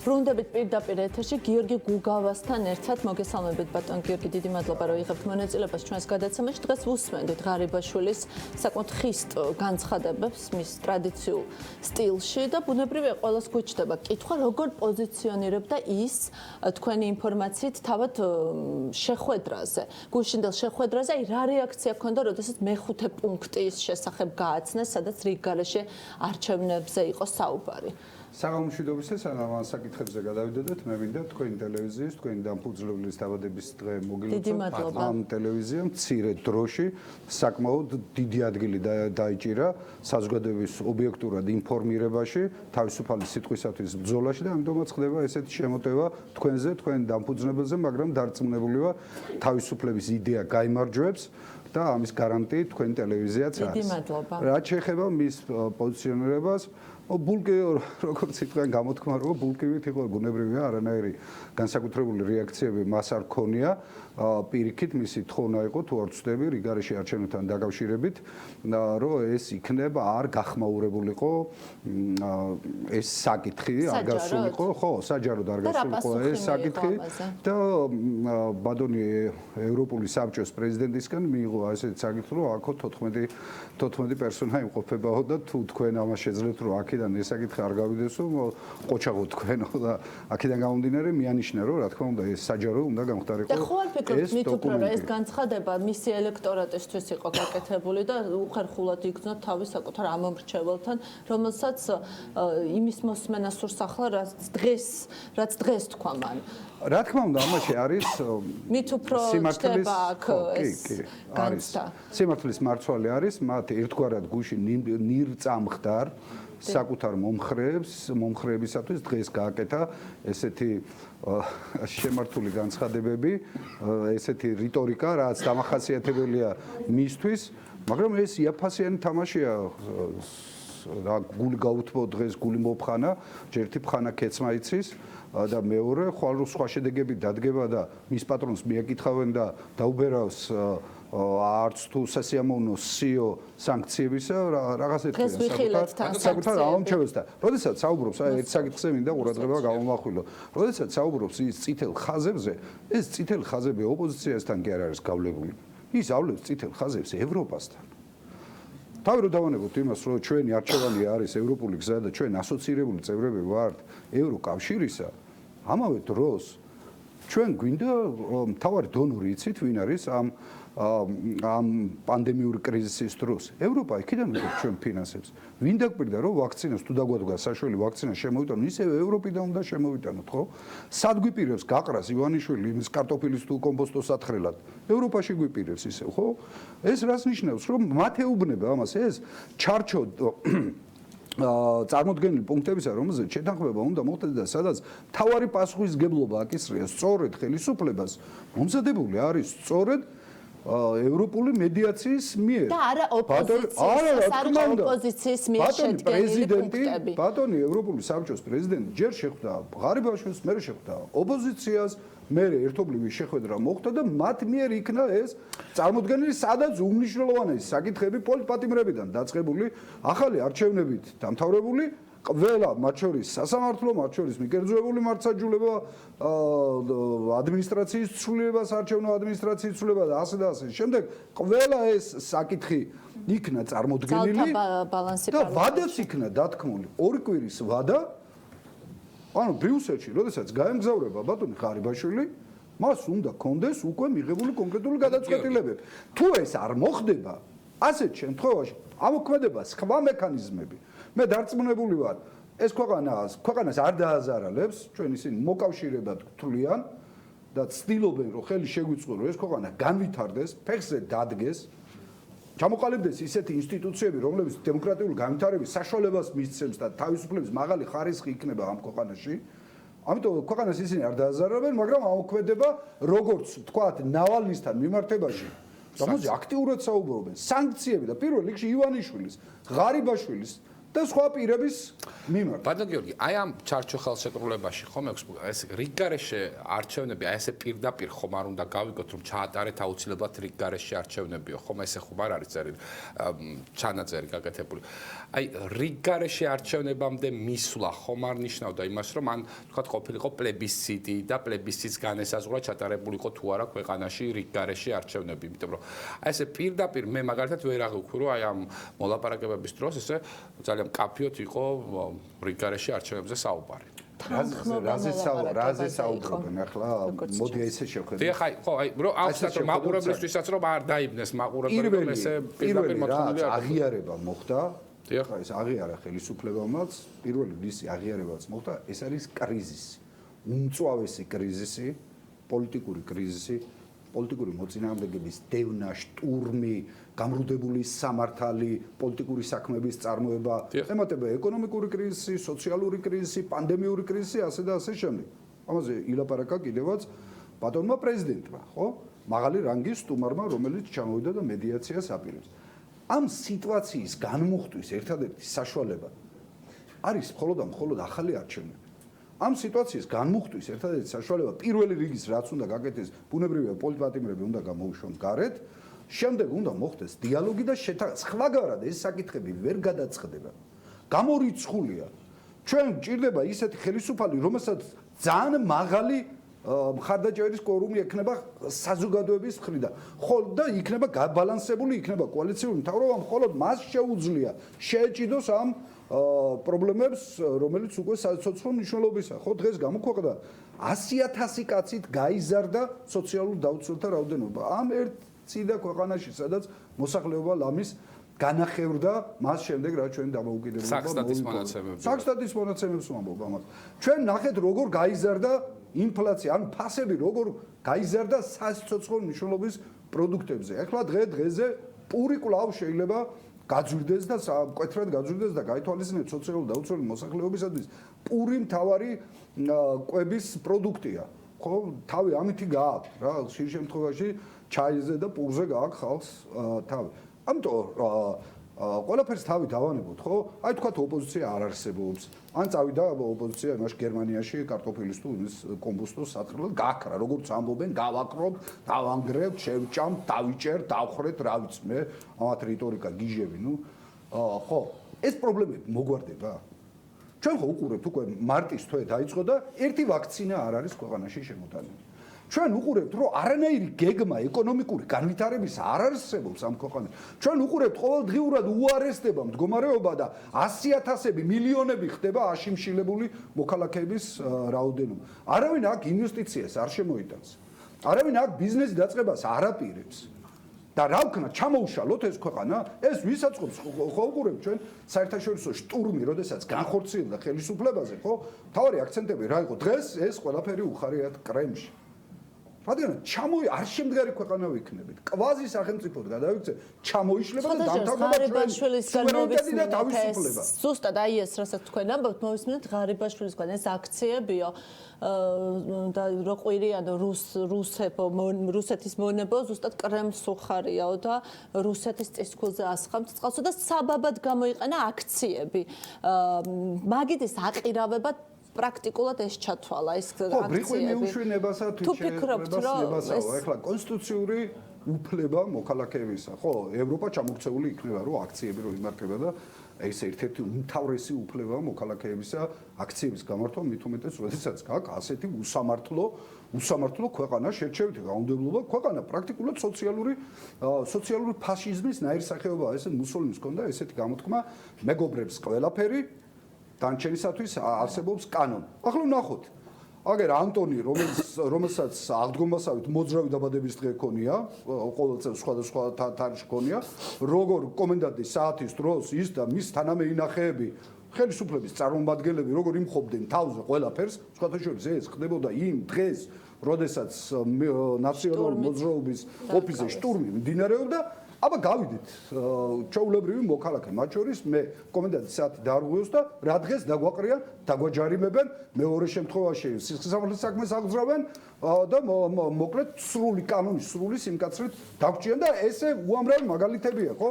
ბრუნდებით პირდაპირ ეთერში გიორგი გუგავასთან ერთად მოგესალმებით ბატონ გიორგი, დიდი მადლობა რომ იღებთ მონაწილეობას ჩვენს გადაცემაში. დღეს ვუსმენდით ღარიბაშვილის საკმაოდ ხისტ განცხადებებს მის ტრადიციულ სტილში და ბუნებრივია ყველას გვეჭდება კითხვა, როგორ პოზიციონირებდა ის თქვენი ინფორმაციით თავად შეხვედრაზე, გუშინდელ შეხვედრაზე, რა რეაქცია ჰქონდა, როდესაც მეხუთე პუნქტის შესახებ გააცნეს, სადაც რიგ გარეშე არჩევნებზე იყო საუბარი. საგამომშვიდობისას ამ საკითხებზე გადავიდოდეთ, მე მინდა თქვენი ტელევიზიის, თქვენი დამფუძნებლის დაბადების დღე მოგილოცოთ. ამ ტელევიზიამ მცირე დროში საკმაოდ დიდი ადგილი დაიჭირა საზოგადოების ობიექტურად ინფორმირებაში, თავისუფალი სიტყვისათვის ბრძოლაში და ამიტომაც ხდება ესეთი შემოტევა თქვენზე, თქვენ დამფუძნებელზე, მაგრამ დარწმუნებული ვარ, თავისუფლების იდეა გაიმარჯვებს და ამის გარანტიით თქვენი ტელევიზიაც არის. დიდი მადლობა. რაც შეეხება მის პოზიციონირებას, ბულკი როგორც თქვენ გამოთქმა რომ ბულკივით იყო ბუნებრივია არანაირი განსაკუთრებული რეაქციები მას არ ქონია პირიქით მისი თხოვნა იყო თუ არ ვწდები რიგარეში არჩევნებთან დაკავშირებით რომ ეს იქნება არ გახმაურებულიყო ეს საკითხი არ გასულიყო ხო საჯაროდ არ გასულიყო ეს საკითხი და ბადონი ევროპული საბჭოს პრეზიდენტისგან მიიღო ასეთი საკითხი რომ აქ 14 პერსონა იმყოფებაო და თუ თქვენ ამას შეძლებთ რომ აქედან ეს საკითხი არ გავიდესო ყოჩაღო თქვენო და აქედან გამომდინარე მიანიშნა რომ რა თქმა უნდა ეს საჯარო უნდა გამხდარიყო და ხო არ ფიქრობთ მით უფრო რომ ეს განცხადება მისი ელექტორატისთვის იყო გაკეთებული და უხერხულად იგრძნოთ თავის საკუთარ ამომრჩეველთან რომელსაც იმის მოსმენა სურს ახლა რაც დღეს თქვა მან რა თქმა უნდა ამაში არის მით უფრო ხდება აქ ეს განცდა სიმართლის მარცვალი არის მათ ერთგვარად გუში ნირწამხდარ საკუთარ მომხრეებისათვის დღეს გააკეთა ესეთი შემართული განცხადებები, ესეთი რიტორიკა, რაც დამახასიათებელია მისთვის, მაგრამ ეს იაფასიანი თამაშია რა გული გაუთმო დღეს გული მოფხანა, ერთი ფხანა ქეცმა იცის და მეორე ხვალ სხვა შედეგები დადგება და მის პატრონს მიაკითხავენ და დაუბერავს არც თუ სასიამოვნო სიო სანქციებისა რაღაც საკუთარ ამომრჩეველთან. როდესაც საუბრობს ერთ საკითხზე მინდა ყურადღება გამომახვილო. როდესაც საუბრობს ის წითელ ხაზებზე, ეს წითელ ხაზები ოპოზიციასთან კი არ არის გავლებული. ის ავლებს წითელ ხაზებს ევროპასთან. თავი რომ დავანებოთ იმას, რომ ჩვენი არჩევანი არის ევროპული გზა და ჩვენ ასოცირებული წევრები ვართ ევროკავშირისა, ამავე დროს ჩვენ გვინდა მთავარი დონორი იცით ვინ არის ამ პანდემიური კრიზისის დროს ევროპა იქიდან უყურებს ჩვენ ფინანსებს ვინ დაგვირდა რომ ვაქცინას თუ დაგვადგა საშველი ვაქცინა შემოვიტანო ისევ ევროპიდან უნდა შემოვიტანოთ ხო სად გვიპირებს გაყრას ივანიშვილი იმის კარტოფილის თუ კომპოსტოს სათხრელად ევროპაში გვიპირებს ისევ ხო ეს რას ნიშნავს რომ მათ ეუბნება ამას ეს ჩარჩო წარმოდგენილი პუნქტებისა რომელზეც შეთანხმება უნდა მოხდეს და სადაც თავარი პასუხისგებლობა აკისრია სწორედ ხელისუფლებას მომზადებული არის სწორედ ევროპული მედიაციის მიერ და არა ოპოზიციის მიერ შედგენილი პუნქტები ბატონი ევროპული საბჭოს პრეზიდენტი ჯერ შეხვდა ღარიბაშვილს მე შეხვდა ოპოზიციას მე ერთობლივი შეხვედრა მოხდა და მათ მიერ იქნა ეს წარმოდგენილი სადაც უმნიშვნელოვანესი საკითხები პოლიტპატიმრებიდან დაწყებული ახალი არჩევნებით დამთავრებული ყველა მათ შორის სასამართლო მათ შორის მიკერძოებული მართლმსაჯულება ადმინისტრაციის ცვლილებას არჩევნო ადმინისტრაციის ცვლილება და ასე შემდეგ ყველა ეს საკითხი იქნა წარმოდგენილი და ვადაც იქნა დათქმული ორი კვირის ვადა ანუ ბრიუსელში როდესაც გაემგზავრება ბატონი ღარიბაშვილი მას უნდა კონდეს უკვე მიღებული კონკრეტული გადაწყვეტილებები თუ ეს არ მოხდება ასეთ შემთხვევაში ამოქმედება სხვა მექანიზმები მე დარწმუნებული ვარ ეს ქვეყანას არ დააზარალებს ჩვენ ისინი მოკავშირებად თვლიან და ცდილობენ რომ ხელი შეგვიწყო რომ ეს ქვეყანა განვითარდეს ფეხზე დადგეს ჩამოყალიბდეს ისეთი ინსტიტუციები რომლებიც დემოკრატიული განვითარების საშუალებას მისცემს და თავისუფლების მაღალი ხარისხი იქნება ამ ქვეყანაში ამიტომ ქვეყანას ისინი არ დააზარალებენ მაგრამ ამოქმედება როგორც თქვათ ნავალნისთან მიმართებაში რომელზეც აქტიურად საუბრობენ სანქციები და პირველ რიგში ივანიშვილის ღარიბაშვილის და სხვა პირების მიმართ. ბატონ გიორგი, აი ამ ჩარჩო ხელშეკრულებაში ხომ ეს რიგგარეშე არჩევნები, აი ესე პირდაპირ ხომ არ უნდა გავიგოთ, რომ ჩაატარეთ აუცილებლად რიგგარეშე არჩევნებიო, ხომ ესე ხომ არ არის წერილი ჩანაწერი გაკეთებული. აი რიგგარეშე არჩევნებამდე მისვლა ხომ არ ნიშნავდა იმას, რომ ან თქვა ყოფილიყო პლებისციტი და პლებისციტს განესაზღვრა ჩატარებულიყო თუ არა ქვეყანაში რიგგარეშე არჩევნები, იმიტომ რომ აი ესე პირდაპირ მე მაგალითად ვერ აღვიქვი, რომ აი ამ მოლაპარაკებების დროს ესე ძალიან კაფიოთ იყო რიგგარეშე არჩევნებზე საუბარი. რაზე საუბრობენ ახლა? მოდი ესე შევხედოთ. დიახ, ხო, აი, რომ აუცილებლად რომ მაყურებლისთვისაც რომ არ დაიბნეს მაყურებელი, რომ ესე პირდაპირ მოთხოვილი არ აღიარება მოხდა. დიახ, ეს აღიარა ხელისუფლებამაც, პირველი მისი აღიარებაც მოხდა, ეს არის კრიზისი. უმწვავესი კრიზისი, პოლიტიკური კრიზისი, პოლიტიკური მოწინააღმდეგების დევნა, შტურმი, გამრუდებული სამართალი, პოლიტიკური საქმეების წარმოება, ემატება ეკონომიკური კრიზისი, სოციალური კრიზისი, პანდემიური კრიზისი, ასე და ასე შემდეგ. ამაზე ილაპარაკა კიდევაც ბატონმა პრეზიდენტმა, ხო? მაღალი რანგის სტუმარმა, რომელიც ჩამოვიდა და მედიაციას აპირებს. ამ სიტუაციის განმუხტვის ერთადერთი საშუალება არის მხოლოდ ახალი არჩევნები. ამ სიტუაციის განმუხტვის ერთადერთი საშუალება პირველი რიგის რაც უნდა გაკეთდეს, ბუნებრივია პოლიტპატიმრები უნდა გამოუშვონ გარეთ, შემდეგ უნდა მოხდეს დიალოგი და სხვაგარად ეს საკითხები ვერ გადაწყდება. გამორიცხულია. ჩვენ გვჭირდება ისეთი ხელისუფალი, რომელსაც ძალიან მაღალი მხარდაჭერის კვორუმი ექნება საზოგადოების მხრიდან. ხო და იქნება გაბალანსებული, იქნება კოალიციური მთავრობა, მხოლოდ მას შეუძლია შეეჭიდოს ამ პრობლემებს, რომელიც უკვე საცოცხლო მნიშვნელობისაა. ხო დღეს გამოქვეყნდა 100,000 კაცით გაიზარდა სოციალურ დაუცველთა რაოდენობა. ამ ერთ წიდა ქვეყანაში, სადაც მოსახლეობა ლამის განახევრდა მას შემდეგ, რაც ჩვენ დამოუკიდებლობა მონაცემებს. საქსტატის მონაცემებს ვამბობ ამას. ჩვენ ნახეთ როგორ გაიზარდა ინფლაცია, ანუ ფასები როგორ გაიზარდა საცოცხლო მნიშვნელობის პროდუქტებზე. ახლა დღეზე პური კვლავ შეიძლება გაძვირდეს და მკვეთრად გაძვირდეს და გაითვალისწინებს სოციალურ დაუცველი მოსახლეობისათვის პური მთავარი კვების პროდუქტია. ხო, თავი ამითი გააქვთ რა, ხშირ შემთხვევაში ჩაიზე და პურზე გააქვთ ხალხს თავი. ამიტომ ყველაფერს თავი დავანებოთ, ხო? აი თქვათ ოპოზიცია არ არსებობს. ან წავიდა ოპოზიცია იმაში გერმანიაში კარტოფილის თუ ის კომბუსტოს საწყლად გაქრა, როგორც ამბობენ, გავაკრობ, დავანგრევ, შევჭამ, დავიჭერ, დავხრეთ, რა ვიცი მე, ამათ რიტორიკა გიჟები, ნუ ხო, ეს პრობლემები მოგვარდება. ჩვენ ხო უყურებთ უკვე მარტის თვე დაიწყო და ერთი ვაქცინა არ არის ქვეყანაში შემოტანილი. ჩვენ უყურებთ, რომ არანაირი გეგმა ეკონომიკური განვითარების არ არსებობს ამ ქვეყანაში. ჩვენ უყურებთ ყოველდღიურად უარესდება მდგომარეობა და 100,000-ები, მილიონები ხდება აშიმშილებული მოქალაქეების რაოდენობა. არავინ აქ ინვესტიციას არ შემოიტანს. არავინ აქ ბიზნესის დაწყებას არ აპირებს. და რა ვქნა, ჩამოუშალოთ ეს ქვეყანა, ეს ვისაწყობს ხო უყურებთ ჩვენ საერთაშორისო შტურმი, როდესაც განხორციელდა ხელისუფლებაზე, ხო? თავარი აქცენტები რა იყო? დღეს ეს ყველაფერი უხარიათ კრემლში. რადგან არ შემდგარი ქვეყანა ვიქნებით. კვაზი სახელმწიფოდ გადავიქცე, ჩამოიშლება და დამთავრდება ღარიბაშვილის თავისუფლება. ზუსტად აი ეს რასაც თქვენ ამბობთ, მოვისმინეთ ღარიბაშვილის თქვენ ეს აქციებიო და რო ყვირიანო რუსეთის მონებო ზუსტად კრემლს უხარიაო და რუსეთის წისქვილზე ასხამთ წყალსო და საბაბად გამოიყენა აქციები. მაგიდის აყირავება პრაქტიკულად ეს ჩათვალა ეს აქციები. ბრიყვი მიუშვენებასა თუ შეფლებასა, ახლა კონსტიტუციური უფლება მოქალაქეებისა. ხო, ევროპა ჩამოქცეული იქნება, რომ აქციები რო იმართება და ეს ერთ-ერთი უმთავრესი უფლება მოქალაქეებისა აქციების გამართვა, მით უმეტეს, როდესაც გაქვს ასეთი უსამართლო ქვეყანა, შერჩევითი გაუნდებლობა, ქვეყანა პრაქტიკულად სოციალური ფაშიზმის ნაირსახეობაა. ესე მუსოლინის ჰქონდა ესეთი გამოთქმა, მეგობრებს ყველაფერი დანჩენისათვის არსებობს კანონი. ახლა ნახოთ. აგერ ანტონი, რომელსაც აღდგომასავით მოძრავი დაბადების დღე ქონია, ყოველ წელს სხვადასხვა თარიღში ქონია, როგორ კომენდანტის საათის დროს ის და მის თანამეინახეები, ხელისუფლების წარმომადგენლები, როგორ იმხობდნენ თავზე ყველაფერს, სხვათა შორის ეს ხდებოდა იმ დღეს, როდესაც ნაციონალური მოძრაობის ოფისზე შტურმი მიმდინარეობდა აბა გავიდით ჩაულებრივი მოქალაქე, მათ შორის მე კომენდანტის საათი დაარღვევს და რა დღეს დაგვაყრიან, დაგვაჯარიმებენ, მეორე შემთხვევაში სისხლისამართლის საქმეს აღძრავენ და მოკლედ სრული კანონის სრული სიმკაცრით დაგჭიან და ესე უამრავი მაგალითებია, ხო?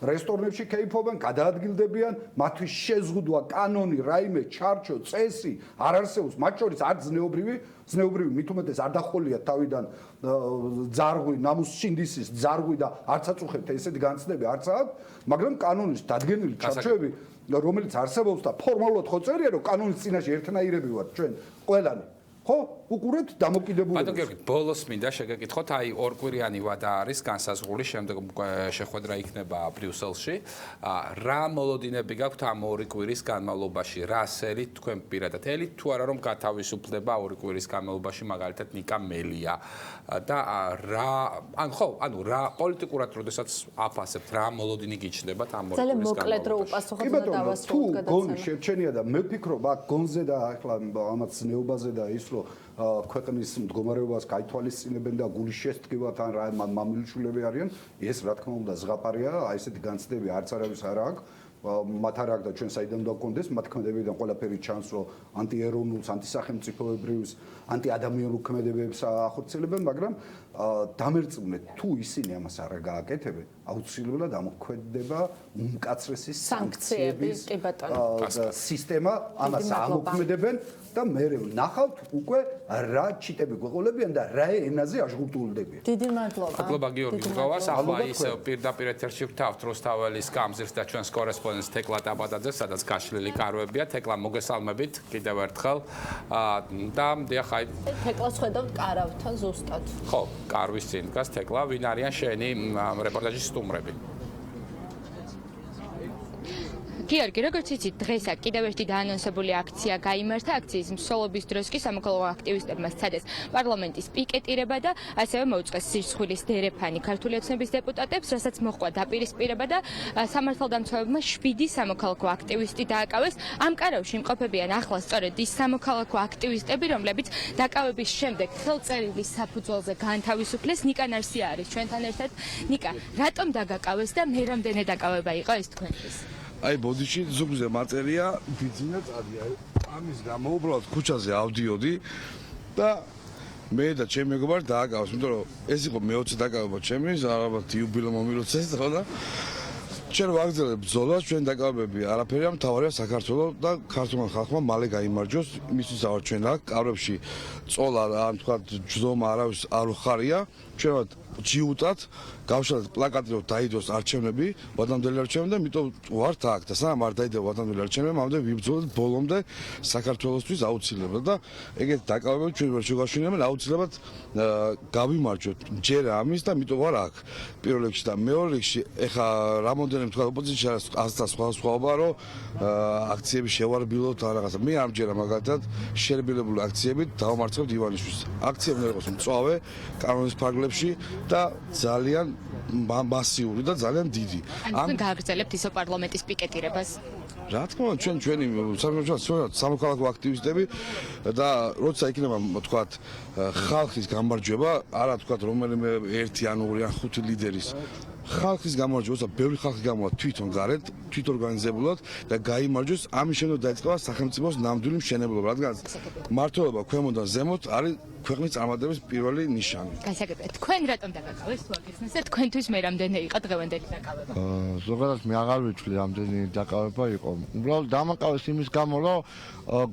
რესტორნებში კეიფობენ, გადაადგილდებიან, მათთვის შეზღუდვა კანონი, რაიმე ჩარჩო, წესი არ არსებობს, მათ შორის არ ზნეობრივი მით უმეტეს არ დახოლია თავიდან ძარღვი, ნამუსჩინდისის ძარღვი და არც აწუხებთ ესეთი განცდები არც აქვს, მაგრამ კანონის დადგენილი ჩარჩოები, რომელიც არსებობს და ფორმალურად ხო წერია, რომ კანონის წინაშე ერთნაირები ვართ ჩვენ ყველანი. ხო, უყურებთ დამოკიდებულებას. ბატონ გიორგი, ბოლოს მინდა შეგეკითხოთ, აი ორკვირიანი ვადა არის განსაზღვრული, შემდეგ შეხვედრა იქნება ბრიუსელში. რა მოლოდინები გაქვთ ამ ორი კვირის განმავლობაში? რა სერით თქვენ პირადად ელით თუ არა რომ გათავისუფლდება ორი კვირის განმავლობაში მაგალითად ნიკა მელია და ანუ რა პოლიტიკურად როდესაც აფასებთ, რა მოლოდინი გიჩნდებათ ამ ორი ძალიან კვირის მოკლედ რო განმავლობაში? უპასუხოთ და დავასრულოთ თუ გადაცემა. გონი შერჩენია და მე ვფიქრობ აქ გონზე და ახლა ამაც ნეობაზე და ის რომ ქვეყნის მდგომარეობას გაითვალისწინებენ და გულის შესტკივათ ან რა მამილიშვილები არიან, ეს რა თქმა უნდა ზღაპარია, აი ესეთი განცდები არც არავის არ აქვს. მათ არ აქვს და ჩვენ საიდან უნდა გქონდეს, მათ ქმედებიდან ყველაფერი ჩანს, რომ ანტიეროვნულს, ანტისახელმწიფოებრივს, ანტიადამიანურ ქმედებებს ახორციელებენ, მაგრამ დამერწმუნეთ, თუ ისინი ამას არ გააკეთებენ, აუცილებლად ამოქმედდება უმკაცრესი სანქციების სისტემა, ამას ამოქმედებენ და მე ვნახავთ უკვე რა ჩიტები გვეყოლებიან და რა ენაზე აჟღურტულდებიან. დიდი მადლობა. მადლობა გიორგი გუგავას, ახლა ისევ პირდაპირ ეთერში ვთავთ რუსთაველის გამზირს და ჩვენს კორესპონდენტს თეკლა ტაბადაძეს, სადაც გაშლილი კარვებია. თეკლა მოგესალმებით კიდევ ერთხელ. და დიახ, აი თეკლას ხედავთ კარავთან ზუსტად. ხო, კარვის წინ დგას თეკლა, ვინ არიან შენი რეპორტაჟის სტუმრები? გიორგი, როგორც იცით, დღესაც კიდევ ერთი დაანონსებული აქცია გაიმართა. აქციის მსვლელობის დროს კი სამოქალაქო აქტივისტებმა სცადეს პარლამენტის პიკეტირება და ასევე მოუწყეს სისხლის დერეფანი ქართული ოცნების დეპუტატებს, რასაც მოჰყვა დაპირისპირება და სამართალდამცავებმა 7 სამოქალაქო აქტივისტი დააკავეს. ამ კარავში იმყოფებიან ახლა სწორედ ის სამოქალაქო აქტივისტები, რომლებიც დაკავების შემდეგ ხელწერილის საფუძველზე განთავისუფლეს. ნიკა ნარსია არის ჩვენთან ერთად. ნიკა, რატომ დაგაკავეს და მე რამდენი დაკავება იყო ეს თქვენთვის? აი ბოდიში ზუგზე მაწერია ბიძინა წადია ამის გამო უბრალოდ ქუჩაზე ავდიოდი და მე და ჩემი მეგობარი დააკავეს, იმიტომ რომ ეს იყო მე-20 დაკავება ჩემი, ალბათ იუბილე მომილოცეს ხო და ჩვენ ვაგრძელებთ ბრძოლას, ჩვენ დაკავებები არაფერია, მთავარია საქართველოს და ქართულმა ხალხმა მალე გაიმარჯვოს, იმისთვის ავარ ჩვენ აქ კავრებში წოლა ან თქვა ჯდომა არავის არ უხარია, ჩვენ ჯიუტად გავშალეთ პლაკატი რომ დაიდოს არჩევნები, ვადამდელი არჩევნები და მიტომ ვართ აქ და სანამ არ დაიდო ვადამდელი არჩევნები, მამდე ვიბრძოლეთ ბოლომდე საქართველოსთვის აუცილებლად და ეგეთ დაკავებები ჩვენ ვერ შევაშინებენ, აუცილებლად გავიმარჯვოთ ჯერ ამის და მიტომ ვარ აქ პირველ რიგში და მეორე რიგში ეხა რამოდენიმე თქვა ოპოზიცია ასთა სხვაობა რომ აქციები შევარბილოთ ან რაღაცა მე ამჯერა მაგალითად შერბილებული აქციებით დავამარცხებთ ივანიშვილს აქციები უნდა იყოს მწვავე კანონის ფარგლებში და ძალიან მასიური და ძალიან დიდი. ან გააგრძელებთ ისო პარლამენტის პიკეტირებას? რა თქმა უნდა, ჩვენი სამოქალაქო აქტივისტები და როცა იქნება თქვა ხალხის გამარჯვება, არა თქვა რომელიმე ერთი ან ორი ან ხუთი ლიდერის ხალხის გამარჯვება, ბევრი ხალხი გამოვა თვითონ გარეთ, თვითორგანიზებულად და გაიმარჯვოს, ამის შემდეგ დაიწყება სახელმწიფოს ნამდვილი მშენებლობა, რადგან მართლობა ქვემოდან ზემოთ არის ქვეყნის წარმატების პირველი ნიშანი. გასაგებია, თქვენ რატომ დაგაკავეს თუ აგიხსნეს და თქვენთვის მე რამდენი იყო დღევანდელი დაკავება? ზოგადად მე აღარ ვიცი რამდენი დაკავება იყო. უბრალოდ დამაკავეს იმის გამო, რომ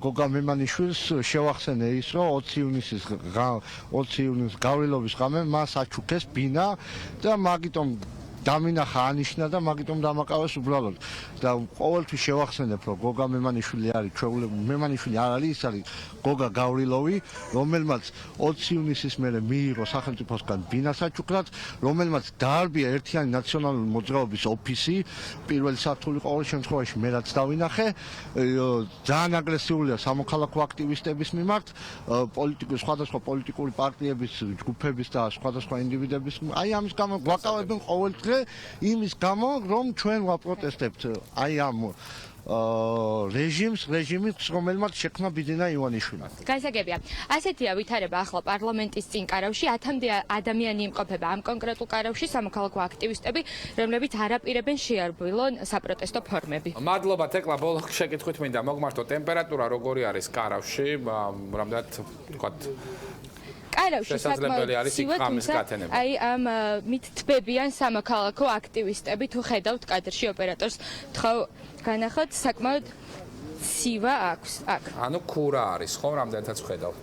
გოგა მემანიშვილს შევახსენე ის, რომ 20 იunis გავრილობის ღამე მას აჩუქეს ბინა და მაგიტომ დამინახა ანიშნა და მაგიტომ დამაკავეს უბრალოდ და ყოველთვის შევახსენებ რომ გოგა მემანიშვილი არის ჩვეულებრივ მემანიშვილი არ არის ის არის გოგა გავრილოვი რომელმაც 20 იunis-ის მერე მიიღო სახელმწიფოსგან ბინასაჩუქრად რომელმაც დაარბია ერთიანი ნაციონალური მოძრაობის ოფისი პირველი სართული ყოველ შემთხვევაში მე რაც დავინახე ძალიან აგრესიულია სამოქალაქო აქტივისტების მიმართ სხვადასხვა პოლიტიკური პარტიების ჯგუფების და სხვადასხვა ინდივიდების აი ამის გამო გვაკავებენ ყოველ დღე იმის გამო რომ ჩვენ ვაპროტესტებთ აი ამ რეჟიმის, რომელმაც შექმნა ბიძინა ივანიშვილი. გასაგებია. ასეთია ვითარება ახლა პარლამენტის წინ კარავში 10-მდე ადამიანი იმყოფება ამ კონკრეტულ კარავში სამოქალაქო აქტივისტები, რომლებიც არაპირებენ შეარბილონ საპროტესტო ფორმები. მადლობა თეკლა ბოლო შეკითხვით მინდა მოგმართო ტემპერატურა როგორი არის კარავში რამდენად ვთქვათ კარავში შესაძლებელი არის იქ ღამის გათენება. აი ამ მით თბებიან სამოქალაქო აქტივისტები თუ ხედავთ კადრში ოპერატორს თხოვ განახოთ საკმაოდ ცივა აქვს აქ. ანუ ქურა არის ხო რამდენადაც ვხედავ.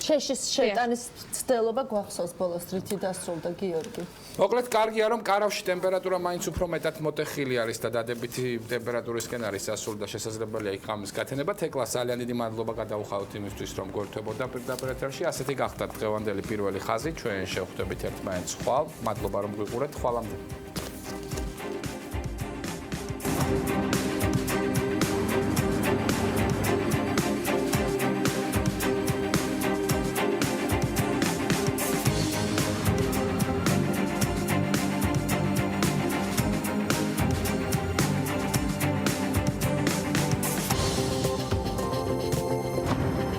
შეშის შეტანის ცდელობა გვახსოვს ბოლოს რითი დასრულდა გიორგი. მოკლედ კარგია რომ კარავში ტემპერატურა მაინც უფრო მეტად მოტეხილი არის და დადებითი ტემპერატურისკენ არის სასული და შესაძლებელია იქ ღამის გათენება. თეკლას ძალიან დიდი მადლობა გადავუხავთ იმისთვის რომ გვერდებოდა პირდაპირ ეთერში. ასეთი გახდა დღევანდელი პირველი ხაზი. ჩვენ შევხვდებით ერთმანეთს ხვალ. მადლობა რომ გვიყურეთ. ხვალამდე.